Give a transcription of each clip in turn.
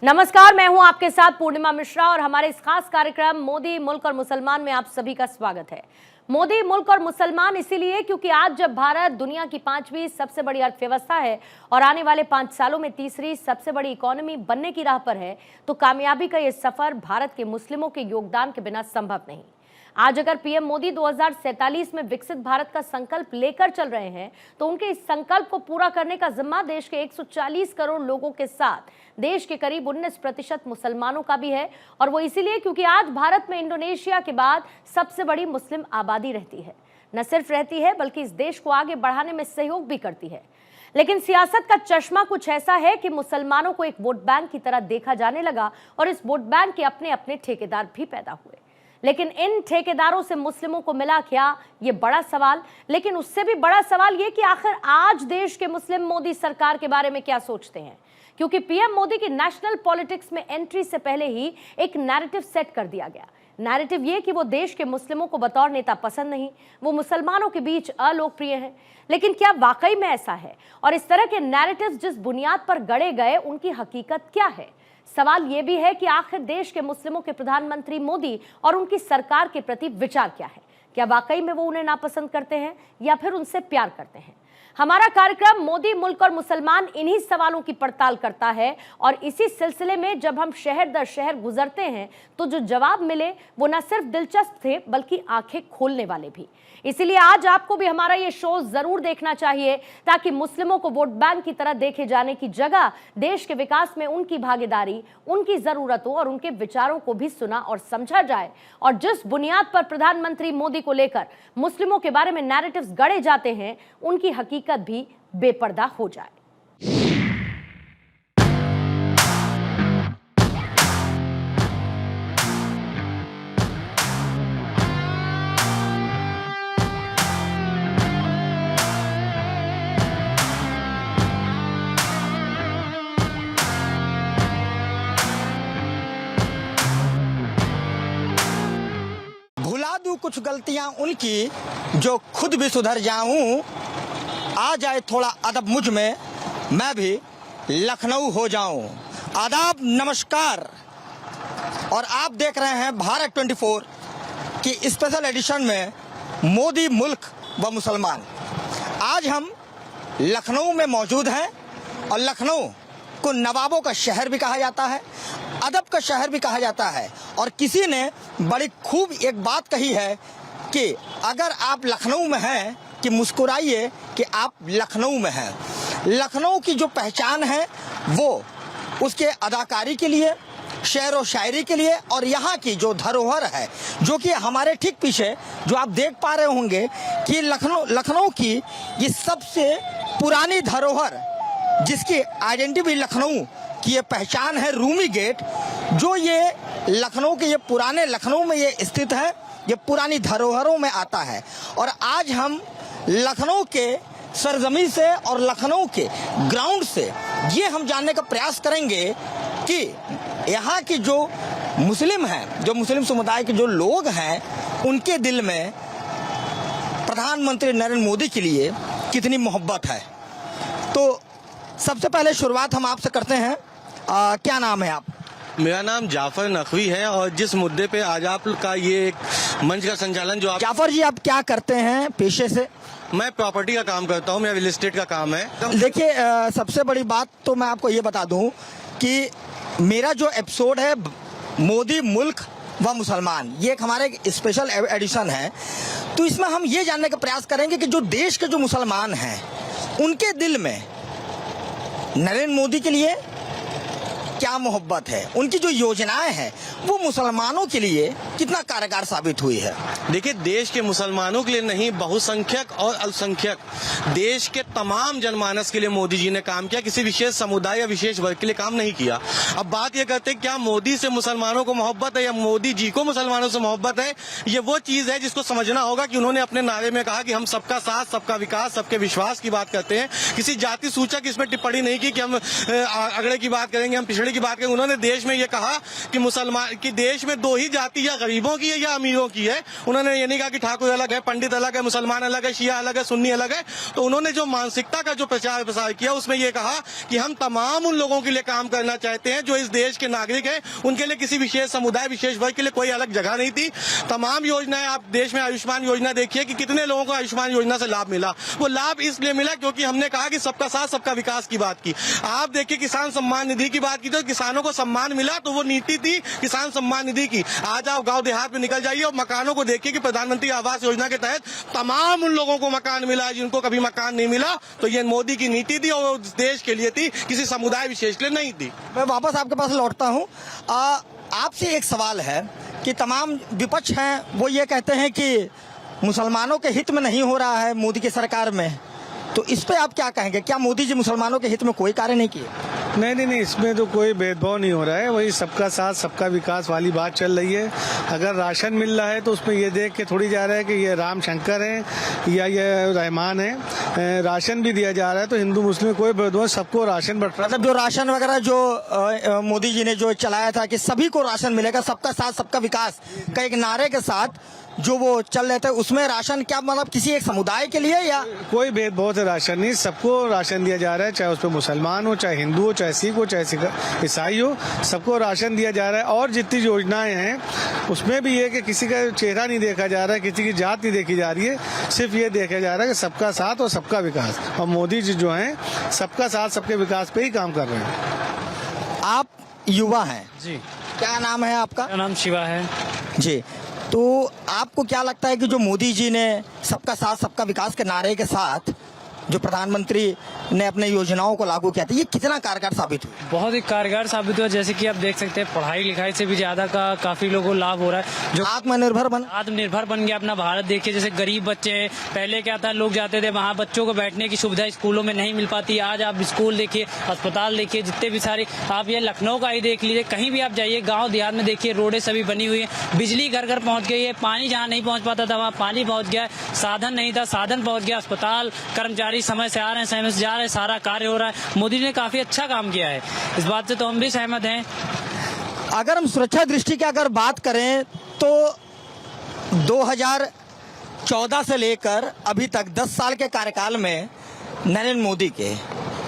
नमस्कार, मैं हूं आपके साथ पूर्णिमा मिश्रा और हमारे इस खास कार्यक्रम मोदी, मुल्क और मुसलमान में आप सभी का स्वागत है। मोदी, मुल्क और मुसलमान इसीलिए क्योंकि आज जब भारत दुनिया की 5वीं सबसे बड़ी अर्थव्यवस्था है और आने वाले 5 सालों में तीसरी सबसे बड़ी इकोनॉमी बनने की राह पर है, तो कामयाबी का ये सफर भारत के मुस्लिमों के योगदान के बिना संभव नहीं। आज अगर पीएम मोदी 2047 में विकसित भारत का संकल्प लेकर चल रहे हैं, तो उनके इस संकल्प को पूरा करने का जिम्मा देश के 140 करोड़ लोगों के साथ देश के करीब 19% मुसलमानों का भी है। और वो इसीलिए क्योंकि आज भारत में इंडोनेशिया के बाद सबसे बड़ी मुस्लिम आबादी रहती है। न सिर्फ रहती है बल्कि इस देश को आगे बढ़ाने में सहयोग भी करती है। लेकिन सियासत का चश्मा कुछ ऐसा है कि मुसलमानों को एक वोट बैंक की तरह देखा जाने लगा और इस वोट बैंक के अपने अपने ठेकेदार भी पैदा हुए। लेकिन इन ठेकेदारों से मुस्लिमों को मिला क्या, ये बड़ा सवाल। लेकिन उससे भी बड़ा सवाल ये कि आखिर आज देश के मुस्लिम मोदी सरकार के बारे में क्या सोचते हैं, क्योंकि पीएम मोदी की नेशनल पॉलिटिक्स में एंट्री से पहले ही एक नैरेटिव सेट कर दिया गया। नैरेटिव ये कि वो देश के मुस्लिमों को बतौर नेता पसंद नहीं, वो मुसलमानों के बीच अलोकप्रिय हैं। लेकिन क्या वाकई में ऐसा है? और इस तरह के नैरेटिव्स जिस बुनियाद पर गढ़े गए, उनकी हकीकत क्या है? सवाल यह भी है कि आखिर देश के मुस्लिमों के प्रधानमंत्री मोदी और उनकी सरकार के प्रति विचार क्या है? क्या वाकई में वो उन्हें नापसंद करते हैं या फिर उनसे प्यार करते हैं? हमारा कार्यक्रम मोदी, मुल्क और मुसलमान इन्हीं सवालों की पड़ताल करता है। और इसी सिलसिले में जब हम शहर दर शहर गुजरते हैं तो जो जवाब मिले वो न सिर्फ दिलचस्प थे बल्कि आंखें खोलने वाले भी। इसीलिए आज आपको भी हमारा ये शो जरूर देखना चाहिए, ताकि मुस्लिमों को वोट बैंक की तरह देखे जाने की जगह देश के विकास में उनकी भागीदारी, उनकी जरूरतों और उनके विचारों को भी सुना और समझा जाए। और जिस बुनियाद पर प्रधानमंत्री मोदी को लेकर मुस्लिमों के बारे में नैरेटिव्स गढ़े जाते हैं, उनकी हकीकत भी बेपर्दा हो जाए। भुला दूं कुछ गलतियां उनकी जो खुद भी सुधर जाऊं, आ जाए थोड़ा अदब मुझ में, मैं भी लखनऊ हो जाऊं। आदाब, नमस्कार। और आप देख रहे हैं भारत 24 की स्पेशल एडिशन में मोदी, मुल्क व मुसलमान। आज हम लखनऊ में मौजूद हैं और लखनऊ को नवाबों का शहर भी कहा जाता है, अदब का शहर भी कहा जाता है। और किसी ने बड़ी खूब एक बात कही है कि अगर आप लखनऊ में हैं कि मुस्कुराइए कि आप लखनऊ में हैं। लखनऊ की जो पहचान है वो उसके अदाकारी के लिए, शेर व शायरी के लिए, और यहाँ की जो धरोहर है, जो कि हमारे ठीक पीछे जो आप देख पा रहे होंगे कि लखनऊ की ये सबसे पुरानी धरोहर, जिसकी आइडेंटिटी लखनऊ की ये पहचान है, रूमी गेट, जो ये लखनऊ के ये पुराने लखनऊ में ये स्थित है, ये पुरानी धरोहरों में आता है। और आज हम लखनऊ के सरजमी से और लखनऊ के ग्राउंड से ये हम जानने का प्रयास करेंगे कि यहाँ की जो मुस्लिम हैं, जो मुस्लिम समुदाय के जो लोग हैं, उनके दिल में प्रधानमंत्री नरेंद्र मोदी के लिए कितनी मोहब्बत है। तो सबसे पहले शुरुआत हम आपसे करते हैं। क्या नाम है आप? मेरा नाम जाफर नकवी है और जिस मुद्दे पे आज आपका ये एक मंच का संचालन जो आप... जाफर जी, आप क्या करते हैं पेशे से? मैं प्रॉपर्टी का काम करता हूँ, मेरा रियल एस्टेट का काम है। देखिए, सबसे बड़ी बात तो मैं आपको ये बता दूं कि मेरा जो एपिसोड है मोदी, मुल्क व मुसलमान, ये एक हमारे स्पेशल एडिशन है। तो इसमें हम ये जानने का प्रयास करेंगे कि जो देश के जो मुसलमान हैं, उनके दिल में नरेंद्र मोदी के लिए क्या मोहब्बत है, उनकी जो योजनाएं हैं वो मुसलमानों के लिए कितना कारगर साबित हुई है। देखिए, देश के मुसलमानों के लिए नहीं, बहुसंख्यक और अल्पसंख्यक देश के तमाम जनमानस के लिए मोदी जी ने काम किया, किसी विशेष समुदाय या विशेष वर्ग के लिए काम नहीं किया। अब बात ये करते हैं क्या मोदी से मुसलमानों को मोहब्बत है या मोदी जी को मुसलमानों से मोहब्बत है। ये वो चीज है जिसको समझना होगा कि उन्होंने अपने नारे में कहा कि हम सबका साथ, सबका विकास, सबके विश्वास की बात करते हैं। किसी जाति सूचक इसमें टिप्पणी नहीं की कि हम अगड़े की बात करेंगे, हम पिछड़े की बात करें, उन्होंने देश में ये कहा कि मुसलमान की देश में दो ही जाति या गरीबों की है या अमीरों की है। उन्होंने ये नहीं कहा कि ठाकुर अलग है, पंडित अलग है, मुसलमान अलग है, शिया अलग है, सुन्नी अलग है। तो उन्होंने जो मानसिकता का जो प्रचार प्रसार किया उसमें ये कहा कि हम तमाम उन लोगों के लिए काम करना चाहते हैं जो इस देश के नागरिक हैं। उनके लिए किसी विशेष समुदाय, विशेष वर्ग के लिए कोई अलग जगह नहीं थी। तमाम योजनाएं, आप देश में आयुष्मान योजना देखिए कि कितने लोगों को आयुष्मान योजना से लाभ मिला। वो लाभ इसलिए मिला क्योंकि हमने कहा कि सबका साथ सबका विकास की बात की। आप देखिए किसान सम्मान निधि की बात की तो किसानों को सम्मान मिला, तो वो नीति थी किसान सम्मान निधि की। आज आप गांव देहात में निकल जाइए और मकानों को देखिए कि प्रधानमंत्री आवास योजना के तहत तमाम उन लोगों को मकान मिला जिनको कभी मकान नहीं मिला। तो ये मोदी की नीति थी और देश के लिए थी, किसी समुदाय विशेष के लिए नहीं थी। मैं वापस आपके पास लौटता हूँ। आपसे एक सवाल है कि तमाम विपक्ष हैं वो ये कहते हैं कि मुसलमानों के हित में नहीं हो रहा है मोदी की सरकार में, तो इस पे आप क्या कहेंगे? क्या मोदी जी मुसलमानों के हित में कोई कार्य नहीं किए? नहीं, इसमें तो कोई भेदभाव नहीं हो रहा है। वही सबका साथ सबका विकास वाली बात चल रही है। अगर राशन मिल रहा है तो उसमें ये देख के थोड़ी जा रहा है कि ये राम शंकर है या ये रहमान है। राशन भी दिया जा रहा है तो हिंदू मुस्लिम कोई भेदभाव, सबको राशन बट रहा है। मतलब जो राशन वगैरह जो मोदी जी ने जो चलाया था कि सभी को राशन मिलेगा, सबका साथ सबका विकास का एक नारे के साथ जो वो चल रहे थे, उसमें राशन क्या मतलब किसी एक समुदाय के लिए या कोई भेदभाव से राशन नहीं, सबको राशन दिया जा रहा है, चाहे उसमें मुसलमान हो, चाहे हिंदू हो, चाहे सिख हो, चाहे ईसाई हो, सबको राशन दिया जा रहा है। और जितनी योजनाएं हैं उसमें भी ये कि किसी का चेहरा नहीं देखा जा रहा है, किसी की जात नहीं देखी जा रही है, सिर्फ ये देखा जा रहा है कि सबका साथ और सबका विकास। और मोदी जी जो हैं सबका साथ सबके विकास पे ही काम कर रहे हैं। आप युवा हैं जी, क्या नाम है आपका? मेरा नाम शिवा है। जी, तो आपको क्या लगता है कि जो मोदी जी ने सबका साथ सबका विकास के नारे के साथ जो प्रधानमंत्री ने अपने योजनाओं को लागू किया था, ये कितना कारगर साबित हुआ? बहुत ही कारगर साबित हुआ। जैसे कि आप देख सकते हैं पढ़ाई लिखाई से भी ज्यादा का काफी लोगों को लाभ हो रहा है। जो आत्मनिर्भर बन गया अपना भारत। देखिए जैसे गरीब बच्चे हैं, पहले क्या था लोग जाते थे वहाँ, बच्चों को बैठने की सुविधा स्कूलों में नहीं मिल पाती। आज आप स्कूल देखिए, अस्पताल देखिए, जितने भी सारे, आप ये लखनऊ का ही देख लीजिए, कहीं भी आप जाइए गाँव देहात में देखिए रोडें सभी बनी हुई है, बिजली घर घर पहुँच गई है, पानी जहाँ नहीं पहुँच पाता था वहाँ पानी पहुँच गया, साधन नहीं था साधन पहुँच गया, अस्पताल कर्मचारी समय से आ रहे हैं, समय से जा रहे हैं, सारा कार्य हो रहा है। मोदी ने काफी अच्छा काम किया है, इस बात से तो हम भी सहमत हैं। अगर हम सुरक्षा दृष्टि की अगर बात करें तो 2014 से लेकर अभी तक 10 साल के कार्यकाल में नरेंद्र मोदी के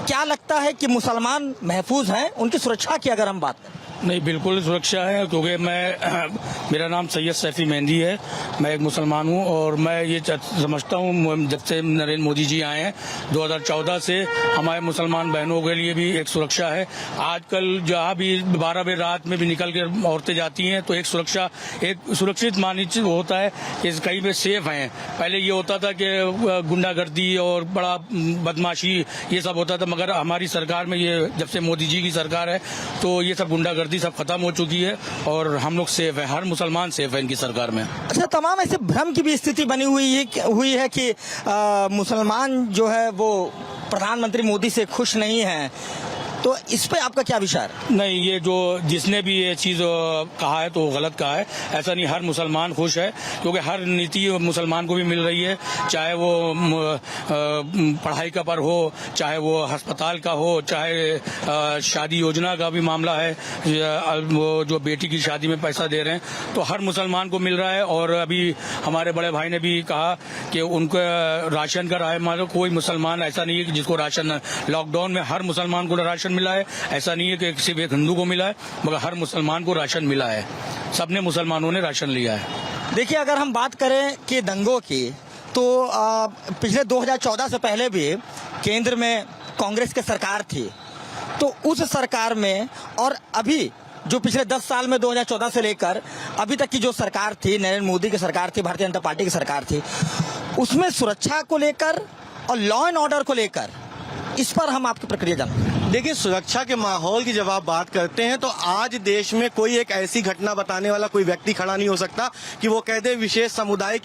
क्या लगता है कि मुसलमान महफूज हैं? उनकी सुरक्षा की अगर हम बात करें। नहीं, बिल्कुल सुरक्षा है, क्योंकि मेरा नाम सैयद सैफी मेहंदी है, मैं एक मुसलमान हूँ और मैं ये समझता हूँ जब से नरेंद्र मोदी जी आए हैं 2014 से हमारे मुसलमान बहनों के लिए भी एक सुरक्षा है। आजकल जहाँ भी 12 बजे रात में भी निकल कर औरतें जाती हैं तो एक सुरक्षा, एक सुरक्षित मानित होता है कि कहीं पे सेफ हैं। पहले ये होता था कि गुंडागर्दी और बड़ा बदमाशी ये सब होता था, मगर हमारी सरकार में ये जब से मोदी जी की सरकार है तो ये सब गुंडागर्दी सब खत्म हो चुकी है और हम लोग सेफ है, हर मुसलमान सेफ है इनकी सरकार में। अच्छा, तमाम ऐसे भ्रम की भी स्थिति बनी हुई है कि मुसलमान जो है वो प्रधानमंत्री मोदी से खुश नहीं है, तो इस पे आपका क्या विचार? नहीं, ये जो जिसने भी ये चीज कहा है तो वो गलत कहा है। ऐसा नहीं, हर मुसलमान खुश है क्योंकि हर नीति मुसलमान को भी मिल रही है, चाहे वो पढ़ाई का पर हो, चाहे वो अस्पताल का हो, चाहे शादी योजना का भी मामला है, वो जो बेटी की शादी में पैसा दे रहे हैं तो हर मुसलमान को मिल रहा है। और अभी हमारे बड़े भाई ने भी कहा कि उनको राशन का है, मतलब कोई मुसलमान ऐसा नहीं है कि जिसको राशन, लॉकडाउन में हर मुसलमान को राशन मिला है, ऐसा नहीं है कि सिर्फ एक हिंदू को मिला है, मगर हर मुसलमान को राशन मिला है, सबने मुसलमानों ने राशन लिया है। देखिए, अगर हम बात करें कि दंगों की तो पिछले 2014 से पहले भी केंद्र में कांग्रेस की सरकार थी, तो उस सरकार में और अभी जो पिछले 10 साल में 2014 से लेकर अभी तक की जो सरकार थी, नरेंद्र मोदी की सरकार थी, भारतीय जनता पार्टी की सरकार थी, उसमें सुरक्षा को लेकर और लॉ एंड ऑर्डर को लेकर इस पर हम आपकी प्रक्रिया जानते हैं। देखिए, सुरक्षा के माहौल की जब आप बात करते हैं तो आज देश में कोई एक ऐसी घटना बताने वाला कोई व्यक्ति खड़ा नहीं हो सकता कि वो कह दे विशेष समुदाय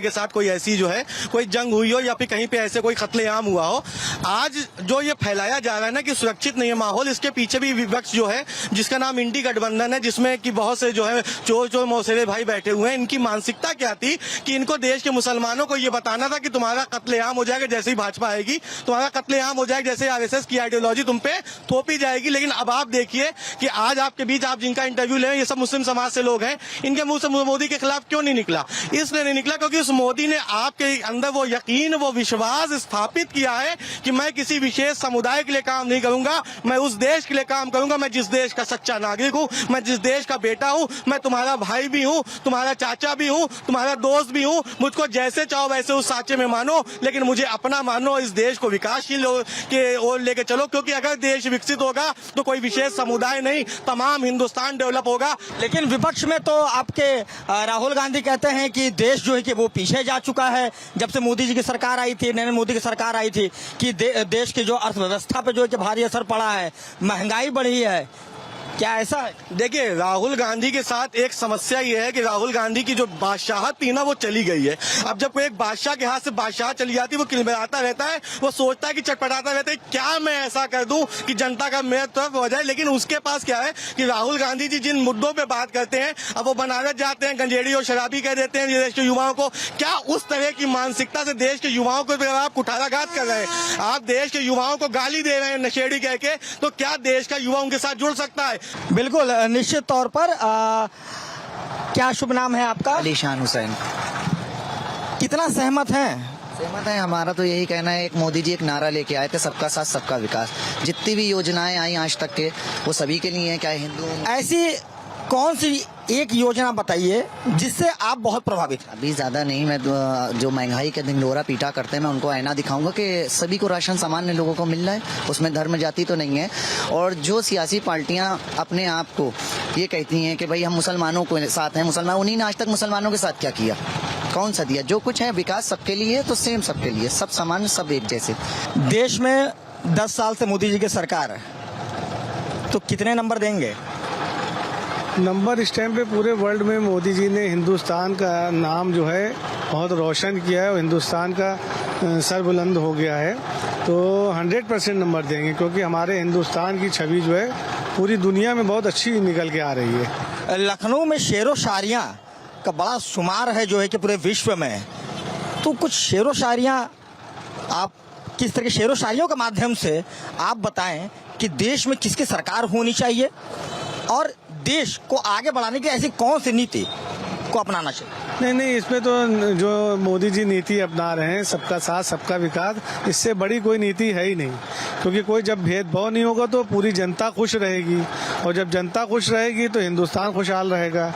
के साथ कोई ऐसी जो है कोई जंग हुई हो या फिर कहीं पे ऐसे कोई कत्लेआम हुआ हो। आज जो ये फैलाया जा रहा है ना कि सुरक्षित नहीं है माहौल, इसके पीछे भी विपक्ष जो है जिसका नाम इंडी गठबंधन है, जिसमें कि बहुत से जो है चोर मौसेरे भाई बैठे हुए हैं। इनकी मानसिकता क्या थी कि इनको देश के मुसलमानों को ये बताना था कि तुम्हारा कत्लेआम हो जाएगा जैसे ही भाजपा आएगी, तुम्हारा कत्लेआम हो जाएगा जैसे आरएसएस की आइडियोलॉजी आइडियोलॉजी तुम पे थोपी जाएगी। लेकिन अब आप देखिए कि आज आपके बीच आप जिनका इंटरव्यू ले, ये सब मुस्लिम समाज से लोग हैं, इनके मुंह से मोदी के खिलाफ क्यों नहीं निकला? इसलिए नहीं निकला क्योंकि उस मोदी ने आपके अंदर वो यकीन, वो विश्वास स्थापित किया है कि मैं किसी विशेष समुदाय के लिए काम नहीं करूंगा, मैं उस देश के लिए काम करूंगा, मैं जिस देश का सच्चा नागरिक हूं, मैं जिस देश का बेटा हूं, मैं तुम्हारा भाई भी हूं, तुम्हारा चाचा भी हूं, तुम्हारा दोस्त भी हूं, मुझको जैसे चाहो वैसे उस साचे में मानो, लेकिन मुझे अपना मानो, इस देश को विकासशील के ओर लेके चलो, क्योंकि अगर देश विकसित होगा तो कोई विशेष समुदाय नहीं, तमाम हिंदुस्तान डेवलप होगा। लेकिन विपक्ष में तो आपके राहुल गांधी कहते हैं कि देश जो है कि वो पीछे जा चुका है। जब से मोदी जी की सरकार आई थी, नरेंद्र मोदी की सरकार आई थी, कि देश की जो अर्थव्यवस्था पे जो है कि भारी असर पड़ा है, महंगाई बढ़ी है, क्या ऐसा है? देखिए, राहुल गांधी के साथ एक समस्या ये है कि राहुल गांधी की जो बादशाहत थी ना, वो चली गई है। अब जब कोई एक बादशाह के हाथ से बादशाह चली जाती है, वो किलबिलाता रहता है, वो सोचता है कि चटपटाता रहता है, क्या मैं ऐसा कर दूं कि जनता का मेरे तरफ हो जाए। लेकिन उसके पास क्या है कि राहुल गांधी जी जिन मुद्दों पे बात करते हैं, अब वो बनारस जाते हैं, गंजेड़ी और शराबी कह देते हैं देश के युवाओं को। क्या उस तरह की मानसिकता से देश के युवाओं को आप कुठाराघात कर रहे हैं, आप देश के युवाओं को गाली दे रहे हैं नशेड़ी कह के, तो क्या देश का युवा उनके साथ जुड़ सकता है? बिल्कुल, निश्चित तौर पर। क्या शुभ नाम है आपका? अलीशान हुसैन। कितना सहमत हैं? सहमत है। हमारा तो यही कहना है, एक मोदी जी एक नारा लेके आए थे, सबका साथ सबका विकास। जितनी भी योजनाएं आई आज तक के, वो सभी के लिए है, चाहे हिंदू। ऐसी कौन सी एक योजना बताइए जिससे आप बहुत प्रभावित? अभी ज्यादा नहीं, मैं जो महंगाई का ढिंढोरा पीटा करते हैं, मैं उनको आईना दिखाऊंगा कि सभी को राशन सामान्य लोगों को मिल रहा है, उसमें धर्म जाति तो नहीं है। और जो सियासी पार्टियां अपने आप को ये कहती हैं कि भाई हम मुसलमानों के साथ हैं, मुसलमान, उन्हीं ने आज तक मुसलमानों के साथ क्या किया? कौन सा दिया? जो कुछ है विकास सबके लिए, तो सेम सबके लिए, सब समान, सब एक जैसे। देश में 10 साल से मोदी जी की सरकार है, तो कितने नंबर देंगे? नंबर इस टाइम पे पूरे वर्ल्ड में मोदी जी ने हिंदुस्तान का नाम जो है बहुत रोशन किया है और हिंदुस्तान का सर बुलंद हो गया है, तो 100% नंबर देंगे, क्योंकि हमारे हिंदुस्तान की छवि जो है पूरी दुनिया में बहुत अच्छी निकल के आ रही है। लखनऊ में शेरो शायरियाँ का बड़ा शुमार है जो है कि पूरे विश्व में, तो कुछ शेरो शायरियाँ आप किस तरह के शेरो शायरियों के माध्यम से आप बताएं कि देश में किसकी सरकार होनी चाहिए और देश को आगे बढ़ाने की ऐसी कौन सी नीति को अपनाना चाहिए? नहीं, इसमें तो जो मोदी जी नीति अपना रहे हैं, सबका साथ सबका विकास, इससे बड़ी कोई नीति है ही नहीं। क्योंकि कोई जब भेदभाव नहीं होगा तो पूरी जनता खुश रहेगी, और जब जनता खुश रहेगी तो हिंदुस्तान खुशहाल रहेगा।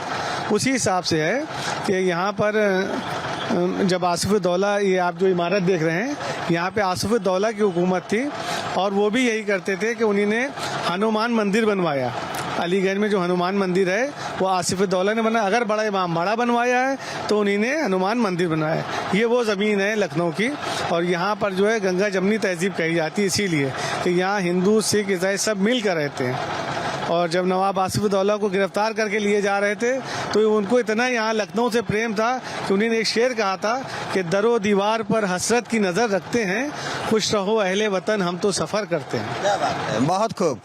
उसी हिसाब से है कि यहाँ पर जब आसिफ-उद-दौला, ये आप जो इमारत देख रहे हैं, यहाँ पे आसिफ-उद-दौला की हुकूमत थी, और वो भी यही करते थे कि उन्हीं ने हनुमान मंदिर बनवाया। अलीगढ़ में जो हनुमान मंदिर है वो आसिफ-उद-दौला ने बनाया। अगर बड़ा इमाम बड़ा बनवाया है तो उन्हीं ने हनुमान मंदिर बनाया। ये वो ज़मीन है लखनऊ की, और यहाँ पर जो है गंगा जमनी तहजीब कही जाती है, इसीलिए कि यहाँ हिंदू सिख ईसाई सब मिल कर रहते हैं। और जब नवाब आसिफ-उद-दौला को गिरफ्तार करके लिए जा रहे थे तो उनको इतना यहाँ लखनऊ से प्रेम था कि उन्होंने एक शेर कहा था कि दरो दीवार पर हसरत की नज़र रखते हैं, खुश रहो अहले वतन हम तो सफ़र करते हैं। क्या बात है, बहुत खूब।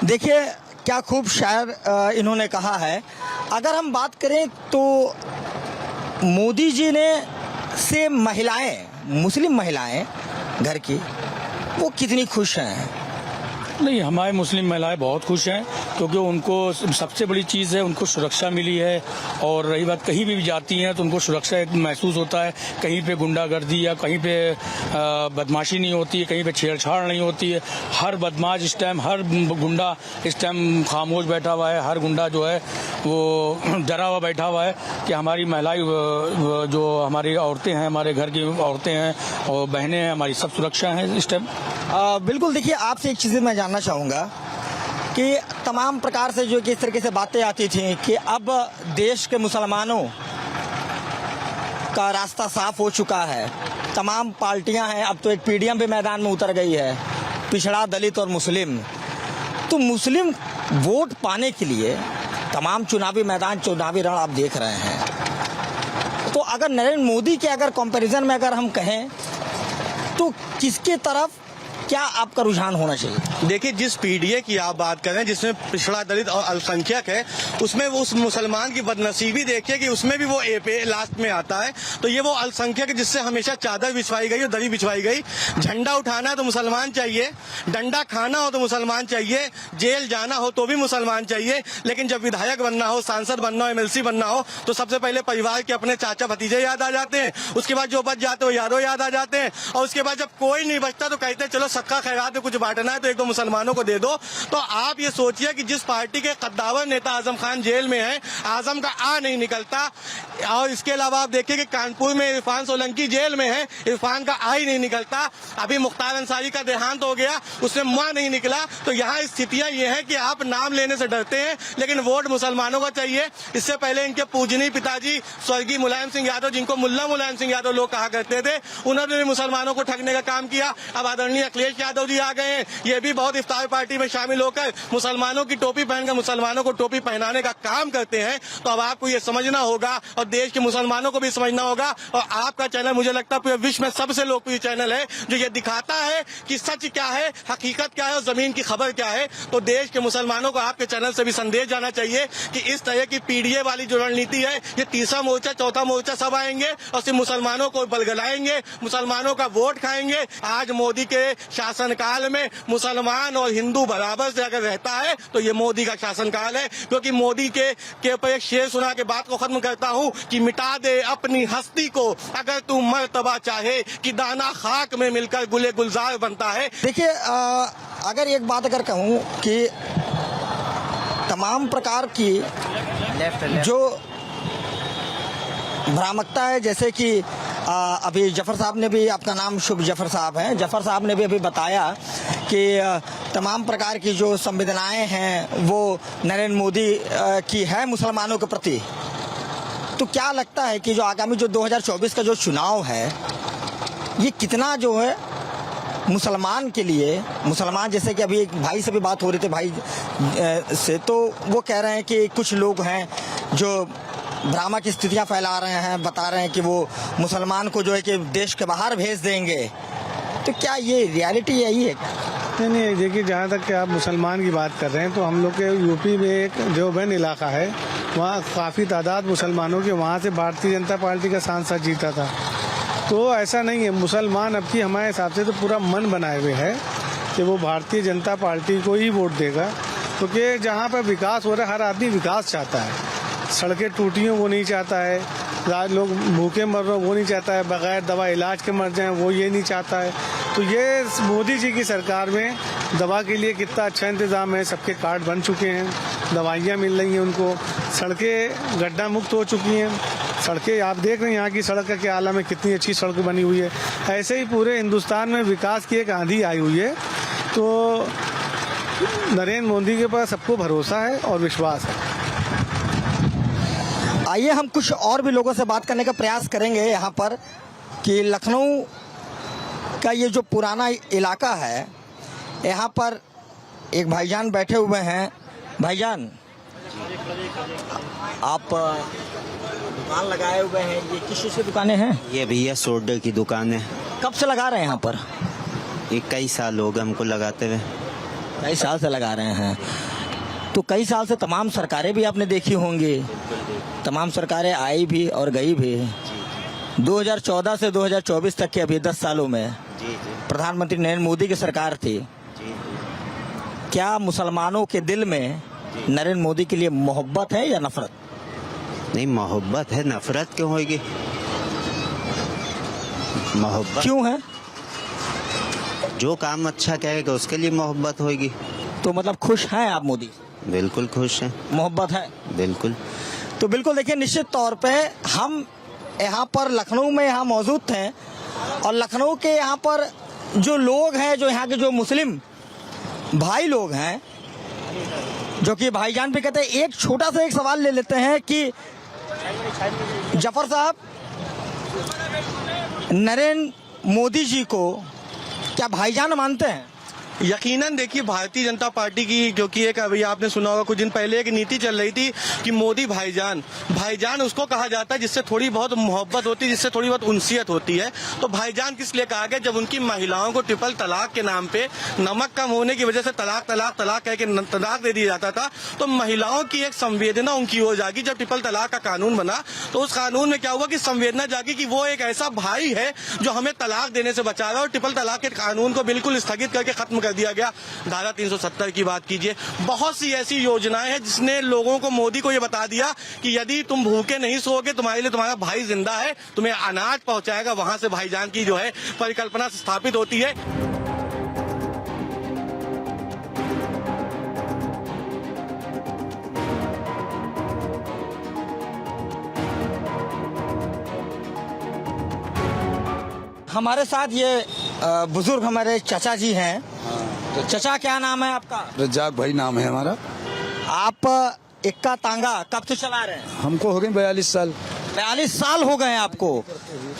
देखिए क्या खूब शायर इन्होंने कहा है। अगर हम बात करें तो मोदी जी ने से महिलाएं, मुस्लिम महिलाएं घर की, वो कितनी खुश हैं? नहीं, हमारे मुस्लिम महिलाएं बहुत खुश हैं, क्योंकि उनको सबसे बड़ी चीज़ है, उनको सुरक्षा मिली है। और रही बात, कहीं भी जाती हैं तो उनको सुरक्षा महसूस होता है, कहीं पे गुंडागर्दी या कहीं पे बदमाशी नहीं होती है, कहीं पे छेड़छाड़ नहीं होती है। हर बदमाश इस टाइम, हर गुंडा इस टाइम खामोश बैठा हुआ है, हर गुंडा जो है वो डरा हुआ बैठा हुआ है कि हमारी महिलाएं, जो हमारी औरतें हैं, हमारे घर की औरतें हैं और बहनें हैं, हमारी सब सुरक्षा है इस टाइम। बिल्कुल। देखिए आपसे एक चीज़ मैं जानना चाहूँगा कि तमाम प्रकार से जो किस तरीके से बातें आती थी कि अब देश के मुसलमानों का रास्ता साफ हो चुका है, तमाम पार्टियां हैं, अब तो एक पीडीएम भी मैदान में उतर गई है, पिछड़ा, दलित और मुस्लिम। तो मुस्लिम वोट पाने के लिए तमाम चुनावी मैदान, चुनावी रण आप देख रहे हैं। तो अगर नरेंद्र मोदी के अगर कंपैरिजन में अगर हम कहें तो किसके तरफ क्या आपका रुझान होना चाहिए? देखिए, जिस पीडीए की आप बात कर रहे हैं, जिसमें पिछड़ा दलित और अल्पसंख्यक है, उसमें वो उस मुसलमान की बदनसीबी देखिए कि उसमें भी वो ए पे लास्ट में आता है। तो ये वो अल्पसंख्यक है जिससे हमेशा चादर बिछवाई गई और दरी बिछवाई गई। झंडा उठाना है तो मुसलमान चाहिए, डंडा खाना हो तो मुसलमान चाहिए, जेल जाना हो तो भी मुसलमान चाहिए। लेकिन जब विधायक बनना हो, सांसद बनना हो, एमएलसी बनना हो, तो सबसे पहले परिवार के अपने चाचा भतीजे याद आ जाते हैं। उसके बाद जो बच जाते हैं वो यारों याद आ जाते हैं। और उसके बाद जब कोई नहीं बचता तो कहते हैं चलो सबका खैरात में कुछ बांटना है तो एक दो मुसलमानों को दे दो। तो आप ये सोचिए कि जिस पार्टी के कद्दावर नेता आजम खान जेल में है, आजम का आ नहीं निकलता। और इसके अलावा आप देखिए कि कानपुर में इरफान सोलंकी जेल में है, इरफान का आ ही नहीं निकलता। अभी मुख्तार अंसारी का देहांत हो गया, उसमें मां नहीं निकला। तो यहाँ स्थितियां ये हैं कि आप नाम लेने से डरते हैं, लेकिन वोट मुसलमानों को चाहिए। इससे पहले इनके पूजनीय पिताजी स्वर्गीय मुलायम सिंह यादव, जिनको मुल्ला मुलायम सिंह यादव लोग कहा करते थे, उन्होंने भी मुसलमानों को ठगने का काम किया। अब आदरणीय अखिलेश यादव जी आ गए हैं, ये भी बहुत इफ्तार पार्टी में शामिल होकर मुसलमानों की टोपी पहनकर मुसलमानों को टोपी पहनाने का काम करते हैं। तो अब आपको ये समझना होगा और देश के मुसलमानों को भी समझना होगा। और आपका चैनल मुझे लगता है पूरे विश्व में सबसे लोकप्रिय चैनल है जो ये दिखाता है कि सच क्या है, हकीकत क्या है और जमीन की खबर क्या है। तो देश के मुसलमानों को आपके चैनल से भी संदेश जाना चाहिए कि इस तरह की पीडीए वाली जो रणनीति है, ये तीसरा मोर्चा चौथा मोर्चा सब आएंगे और सिर्फ मुसलमानों को बलगलाएंगे, मुसलमानों का वोट खाएंगे। आज मोदी के शासनकाल में मुसलमान और हिंदू बराबर से अगर रहता है तो ये मोदी का शासनकाल है। क्योंकि मोदी के ऊपर एक शेर सुना के बात को खत्म करता हूँ कि मिटा दे अपनी हस्ती को अगर तू मर्तबा चाहे, कि दाना खाक में मिलकर गुले गुलजार बनता है। देखिए, अगर एक बात अगर कहूँ कि तमाम प्रकार की जो भ्रामकता है, जैसे कि अभी जफर साहब ने भी, आपका नाम शुभ जफर साहब हैं, जफर साहब ने भी अभी बताया कि तमाम प्रकार की जो संवेदनाएं हैं वो नरेंद्र मोदी की है मुसलमानों के प्रति। तो क्या लगता है कि जो आगामी जो 2024 का जो चुनाव है, ये कितना जो है मुसलमान के लिए, मुसलमान, जैसे कि अभी एक भाई से भी बात हो रही थी, भाई से, तो वो कह रहे हैं कि कुछ लोग हैं जो भ्रामक स्थितियां फैला रहे हैं, बता रहे हैं कि वो मुसलमान को जो है कि देश के बाहर भेज देंगे। तो क्या ये रियलिटी यही है? नहीं, देखिए, जहाँ तक कि आप मुसलमान की बात कर रहे हैं तो हम लोग के यूपी में एक देवबंद इलाका है, वहाँ काफ़ी तादाद मुसलमानों के, वहाँ से भारतीय जनता पार्टी का सांसद जीता था। तो ऐसा नहीं है, मुसलमान अब की हमारे हिसाब से तो पूरा मन बनाए हुए है कि वो भारतीय जनता पार्टी को ही वोट देगा। क्योंकि जहाँ पर विकास हो रहा है, हर आदमी विकास चाहता है। सड़कें टूटी हों वो नहीं चाहता है, लोग भूखे मर रहे वो नहीं चाहता है, बगैर दवा इलाज के मर जाएं वो ये नहीं चाहता है। तो ये मोदी जी की सरकार में दवा के लिए कितना अच्छा इंतज़ाम है, सबके कार्ड बन चुके हैं, दवाइयाँ मिल रही हैं उनको, सड़कें गड्ढा मुक्त हो चुकी हैं। सड़कें आप देख रहे हैं यहाँ की सड़क का क्या आलम है, कितनी अच्छी सड़क बनी हुई है। ऐसे ही पूरे हिंदुस्तान में विकास की एक आंधी आई हुई है। तो नरेंद्र मोदी के पास सबको भरोसा है और विश्वास है। आइए हम कुछ और भी लोगों से बात करने का प्रयास करेंगे यहाँ पर कि लखनऊ का ये जो पुराना इलाका है, यहाँ पर एक भाईजान बैठे हुए हैं। भाईजान, आप दुकान लगाए हुए हैं, ये किस चीज़ की दुकानें हैं? ये भैया सोडे की दुकान है। कब से लगा रहे हैं यहाँ पर? ये कई साल हो गए हमको लगाते हुए। कई साल से लगा रहे हैं। तो कई साल से तमाम सरकारें भी आपने देखी होंगी, तमाम सरकारें आई भी और गई भी। 2014 से 2024 तक के अभी 10 सालों में प्रधानमंत्री नरेंद्र मोदी की सरकार थी। क्या मुसलमानों के दिल में नरेंद्र मोदी के लिए मोहब्बत है या नफरत? नहीं, मोहब्बत है, नफरत क्यों होगी? मोहब्बत क्यों है? जो काम अच्छा कहेगा उसके लिए मोहब्बत होगी। तो मतलब खुश हैं आप मोदी? बिल्कुल खुश हैं। मोहब्बत है? बिल्कुल। तो बिल्कुल, देखिए, निश्चित तौर पे हम यहाँ पर लखनऊ में यहाँ मौजूद थे और लखनऊ के यहाँ पर जो लोग हैं, जो यहाँ के जो मुस्लिम भाई लोग हैं, जो कि भाईजान भी कहते हैं, एक छोटा सा एक सवाल ले लेते हैं कि जफर साहब, नरेंद्र मोदी जी को क्या भाईजान मानते हैं? यकीनन देखिए भारतीय जनता पार्टी की, क्योंकि एक अभी आपने सुना होगा कुछ दिन पहले एक नीति चल रही थी कि मोदी भाईजान उसको कहा जाता है जिससे थोड़ी बहुत मोहब्बत होती है, जिससे थोड़ी बहुत उनसियत होती है। तो भाईजान किस लिए कहा गया? जब उनकी महिलाओं को ट्रिपल तलाक के नाम पे नमक कम होने की वजह से तलाक तलाक तलाक कह के तलाक दे दिया जाता था, तो महिलाओं की एक संवेदना उनकी हो जागी। जब ट्रिपल तलाक का कानून बना तो उस कानून में क्या हुआ कि संवेदना जागी कि वो एक ऐसा भाई है जो हमें तलाक देने से बचा रहा है, और ट्रिपल तलाक के कानून को बिल्कुल स्थगित करके खत्म कर दिया गया। धारा 370 की बात कीजिए, बहुत सी ऐसी योजनाएं हैं जिसने लोगों को, मोदी को ये बता दिया कि यदि तुम भूखे नहीं सोओगे, तुम्हारे लिए तुम्हारा भाई जिंदा है, तुम्हें अनाज पहुंचाएगा। वहां से भाईजान की जो है परिकल्पना स्थापित होती है। हमारे साथ ये बुजुर्ग हमारे चाचा जी हैं। तो चाचा क्या नाम है आपका? रज्जाक भाई नाम है हमारा। आप इक्का तांगा कब से चला रहे हैं? हमको हो गए 42 साल। 42 साल हो गए हैं आपको,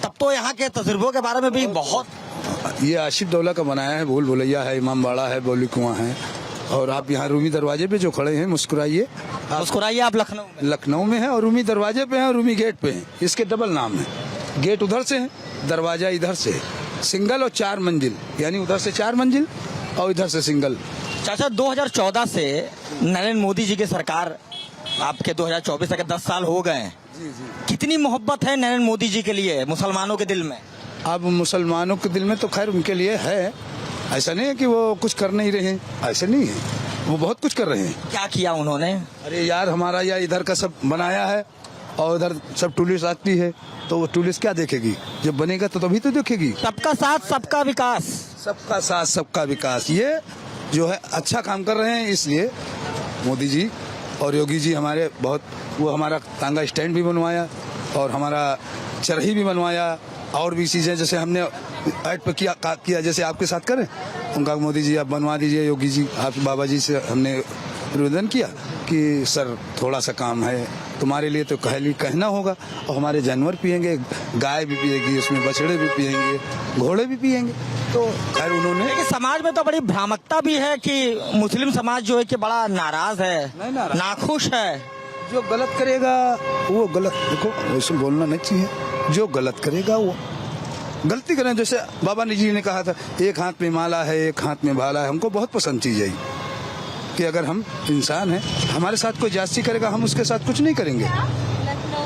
तब तो यहाँ के तजुर्बों के बारे में भी बहुत। ये आशिफ दौला का बनाया है, भूल भुलैया है, इमाम बाड़ा है, बौली कुआं है। और आप यहाँ रूमी दरवाजे पे जो खड़े हैं, मुस्कुराइए। मुस्कुराइए, आप लखनऊ में? लखनऊ में है, और रूमी दरवाजे पे है और रूमी गेट पे है। इसके डबल नाम है। गेट उधर से है, दरवाजा इधर से है। सिंगल और 4 मंजिल, यानी उधर से 4 मंजिल और इधर से सिंगल। चाचा 2014 से नरेंद्र मोदी जी की सरकार, आपके 2024 तक 10 साल हो गए हैं। कितनी मोहब्बत है नरेंद्र मोदी जी के लिए मुसलमानों के दिल में? अब मुसलमानों के दिल में तो खैर उनके लिए है, ऐसा नहीं है कि वो कुछ कर नहीं रहे, ऐसा नहीं है, वो बहुत कुछ कर रहे हैं। क्या किया उन्होंने? अरे यार, हमारा या इधर का सब बनाया है और उधर सब टूरिस्ट आती है, तो वो टूरिस्ट क्या देखेगी? जब बनेगा तो तभी तो देखेगी। सबका साथ सबका विकास। सबका साथ सबका विकास, ये जो है अच्छा काम कर रहे हैं। इसलिए मोदी जी और योगी जी हमारे बहुत, वो हमारा तांगा स्टैंड भी बनवाया और हमारा चरही भी बनवाया, और भी चीजें जैसे हमने ऐड पे किया जैसे आपके साथ करें, उनका मोदी जी आप बनवा दीजिए। योगी जी, आप बाबा जी से हमने निवेदन किया कि सर थोड़ा सा काम है तुम्हारे लिए, तो कहना होगा। और हमारे जानवर पिएंगे, गाय भी पिएगी, उसमें बछड़े भी पिएंगे, घोड़े भी पिएंगे। तो खैर उन्होंने, लेकिन समाज में तो बड़ी भ्रामकता भी है कि मुस्लिम समाज जो है कि बड़ा नाराज है, नाखुश है। जो गलत करेगा वो गलत, देखो वैसे बोलना नहीं चाहिए। जो गलत करेगा वो गलती करें। जैसे बाबा जी ने कहा था, एक हाथ में माला है, एक हाथ में भाला है। हमको बहुत पसंद चीज है कि अगर हम इंसान हैं, हमारे साथ कोई जास्ती करेगा, हम उसके साथ कुछ नहीं करेंगे।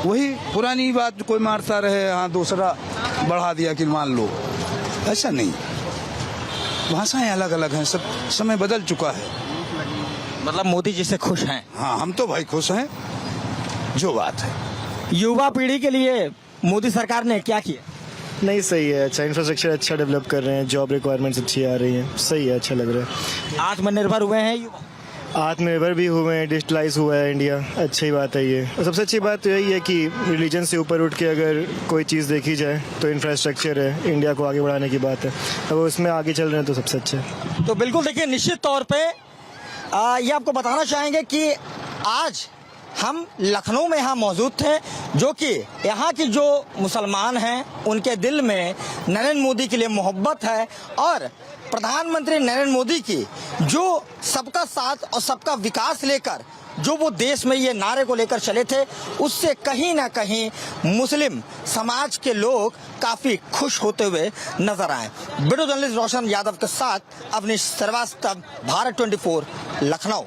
वही पुरानी बात, कोई मारता रहे, हाँ दूसरा बढ़ा दिया कि मान लो, ऐसा नहीं। भाषाएं अलग अलग हैं, सब समय बदल चुका है। मतलब मोदी जी से खुश हैं? हाँ, हम तो भाई खुश हैं, जो बात है। युवा पीढ़ी के लिए मोदी सरकार ने क्या किया? नहीं, सही है, अच्छा इंफ्रास्ट्रक्चर अच्छा डेवलप कर रहे हैं, जॉब रिक्वायरमेंट्स अच्छी आ रही हैं, सही है, अच्छा लग रहा है। आत्मनिर्भर हुए हैं युवा? आत्मनिर्भर भी हुए हैं, डिजिटलाइज हुआ है इंडिया, अच्छी बात है ये। और सबसे अच्छी बात तो यही है कि रिलीजन से ऊपर उठ के अगर कोई चीज़ देखी जाए तो इंफ्रास्ट्रक्चर है, इंडिया को आगे बढ़ाने की बात है। अब उसमें आगे चल रहे हैं तो सबसे अच्छा है। तो बिल्कुल देखिए, निश्चित तौर पे ये आपको बताना चाहेंगे कि आज हम लखनऊ में यहाँ मौजूद थे, जो कि यहाँ की जो मुसलमान हैं उनके दिल में नरेंद्र मोदी के लिए मोहब्बत है, और प्रधानमंत्री नरेंद्र मोदी की जो सबका साथ और सबका विकास लेकर जो वो देश में ये नारे को लेकर चले थे, उससे कहीं ना कहीं मुस्लिम समाज के लोग काफी खुश होते हुए नजर आए। वीडियो जर्नलिस्ट रोशन यादव के साथ अवनीश श्रीवास्तव, भारत 24, लखनऊ।